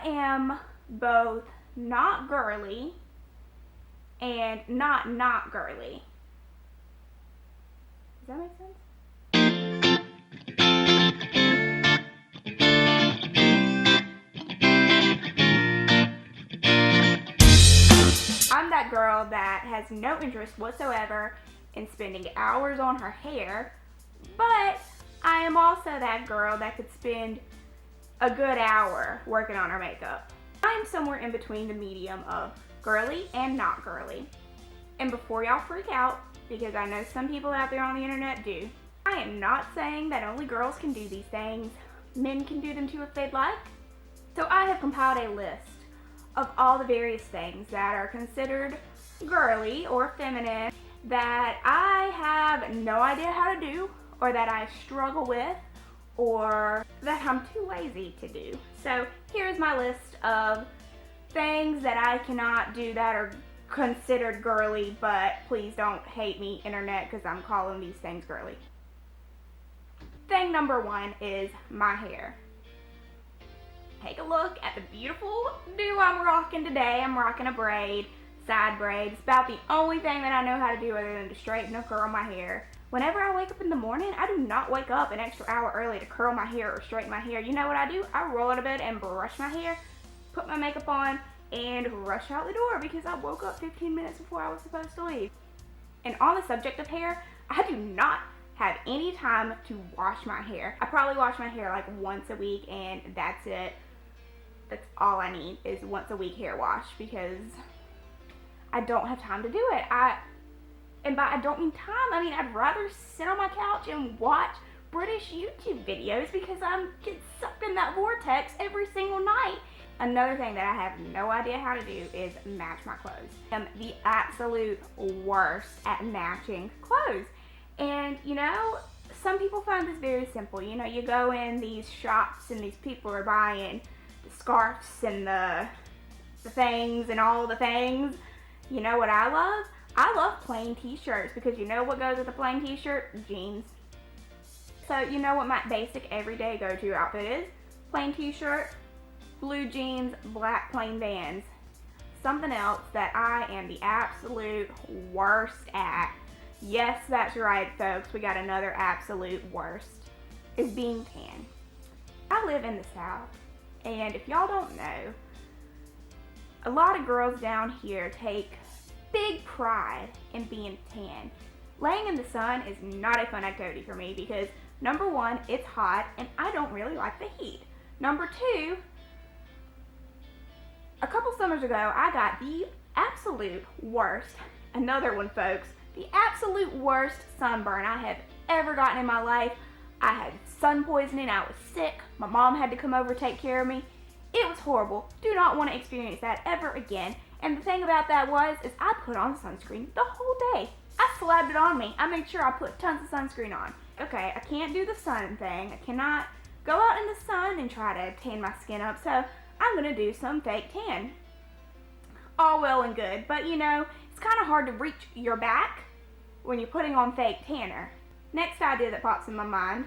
am both not girly and not girly. Does that make sense? I'm that girl that has no interest whatsoever in spending hours on her hair, but I am also that girl that could spend a good hour working on her makeup. I'm somewhere in between the medium of girly and not girly. And before y'all freak out, because I know some people out there on the internet do, I am not saying that only girls can do these things. Men can do them too if they'd like. So I have compiled a list of all the various things that are considered girly or feminine that I have no idea how to do, or that I struggle with, or that I'm too lazy to do. So here's my list of things that I cannot do that are considered girly, but please don't hate me, internet, because I'm calling these things girly. Thing number one is my hair. Take a look at the beautiful do I'm rocking today. I'm rocking a braid, side braid. It's about the only thing that I know how to do other than to straighten or curl my hair. Whenever I wake up in the morning, I do not wake up an extra hour early to curl my hair or straighten my hair. You know what I do? I roll out of bed and brush my hair, put my makeup on, and rush out the door because I woke up 15 minutes before I was supposed to leave. And on the subject of hair, I do not have any time to wash my hair. I probably wash my hair like once a week, and that's it. That's all I need is once a week hair wash, because I don't have time to do it. And by I don't mean time, I mean I'd rather sit on my couch and watch British YouTube videos because I'm get sucked in that vortex every single night. Another thing that I have no idea how to do is match my clothes. I'm the absolute worst at matching clothes. And you know, some people find this very simple. You know, you go in these shops and these people are buying the scarves and the things and all the things. You know what I love? I love plain t-shirts, because you know what goes with a plain t-shirt? Jeans. So you know what my basic everyday go-to outfit is? Plain t-shirt, blue jeans, black plain Vans. Something else that I am the absolute worst at, yes, that's right folks, we got another absolute worst, is being tan. I live in the South, and if y'all don't know, a lot of girls down here take big pride in being tan. Laying in the sun is not a fun activity for me because number one, it's hot and I don't really like the heat. Number two, a couple summers ago I got the absolute worst, another one folks, the absolute worst sunburn I have ever gotten in my life. I had sun poisoning, I was sick, my mom had to come over to take care of me. It was horrible. Do not want to experience that ever again. And the thing about that is I put on sunscreen the whole day. I slapped it on me. I made sure I put tons of sunscreen on. Okay, I can't do the sun thing. I cannot go out in the sun and try to tan my skin up, so I'm gonna do some fake tan. All well and good, but you know, it's kind of hard to reach your back when you're putting on fake tanner. Next idea that pops in my mind,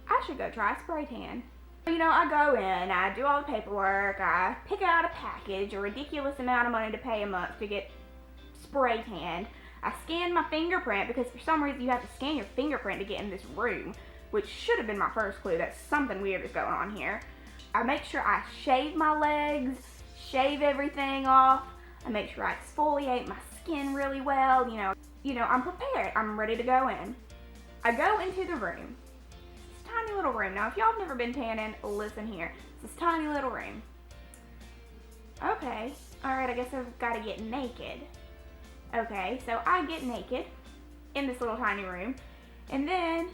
I should go try spray tan. You know, I go in, I do all the paperwork, I pick out a package, a ridiculous amount of money to pay a month to get spray tanned. I scan my fingerprint, because for some reason you have to scan your fingerprint to get in this room, which should have been my first clue that something weird is going on here. I make sure I shave my legs, shave everything off. I make sure I exfoliate my skin really well. You know, I'm prepared. I'm ready to go in. I go into the room. Tiny little room. Now, if y'all have never been tanning, listen here. It's this tiny little room. Okay, alright, I guess I've got to get naked. Okay, so I get naked in this little tiny room, and then,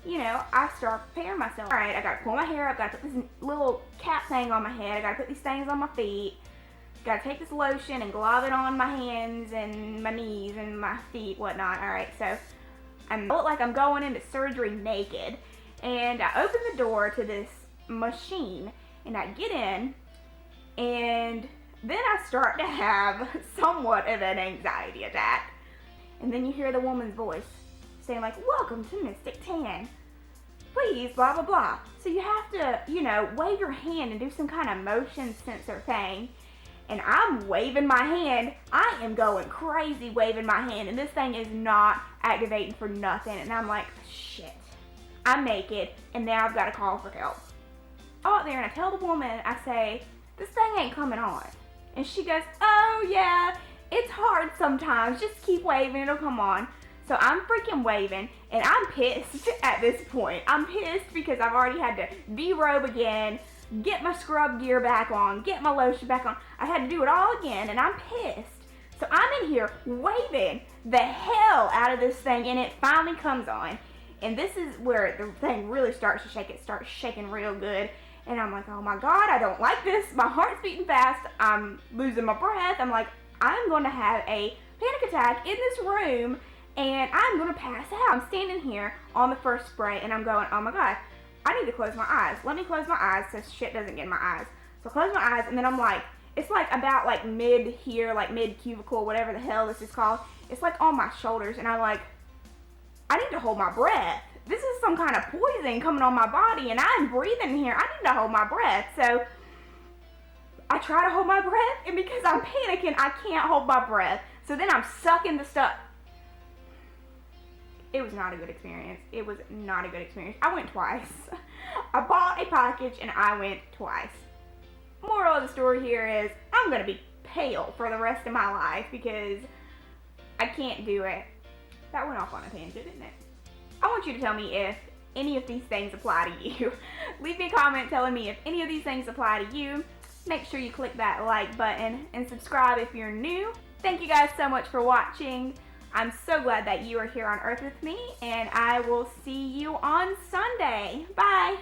you know, I start preparing myself. Alright, I got to pull my hair up, got to put this little cap thing on my head, I got to put these things on my feet, got to take this lotion and glob it on my hands and my knees and my feet, whatnot. Alright, so I look like I'm going into surgery naked. And I open the door to this machine, and I get in, and then I start to have somewhat of an anxiety attack. And then you hear the woman's voice saying like, "Welcome to Mystic Tan." please, blah, blah, blah. So you have to, you know, wave your hand and do some kind of motion sensor thing. And I'm waving my hand. I am going crazy waving my hand, and this thing is not activating for nothing. And I'm like, shit, I'm naked, and now I've got to call for help. I go out there and I tell the woman, I say, this thing ain't coming on. And she goes, oh yeah, it's hard sometimes. Just keep waving, it'll come on. So I'm freaking waving, and I'm pissed at this point. I'm pissed because I've already had to derobe again, get my scrub gear back on, get my lotion back on. I had to do it all again, and I'm pissed. So I'm in here waving the hell out of this thing, and it finally comes on. And this is where the thing really starts to shake. It starts shaking real good. And I'm like, oh my God, I don't like this. My heart's beating fast. I'm losing my breath. I'm like, I'm going to have a panic attack in this room, and I'm going to pass out. I'm standing here on the first spray, and I'm going, oh my God, I need to close my eyes. Let me close my eyes so shit doesn't get in my eyes. So I close my eyes, and then I'm like, it's like about like mid here, like mid cubicle, whatever the hell this is called. It's like on my shoulders, and I'm like, I need to hold my breath. This is some kind of poison coming on my body, and I'm breathing here. I need to hold my breath. So I try to hold my breath, and because I'm panicking, I can't hold my breath. So then I'm sucking the stuff. It was not a good experience. It was not a good experience. I went twice. I bought a package, and I went twice. Moral of the story here is I'm going to be pale for the rest of my life because I can't do it. That went off on a tangent, didn't it? I want you to tell me if any of these things apply to you. Leave me a comment telling me if any of these things apply to you. Make sure you click that like button and subscribe if you're new. Thank you guys so much for watching. I'm so glad that you are here on Earth with me, and I will see you on Sunday. Bye!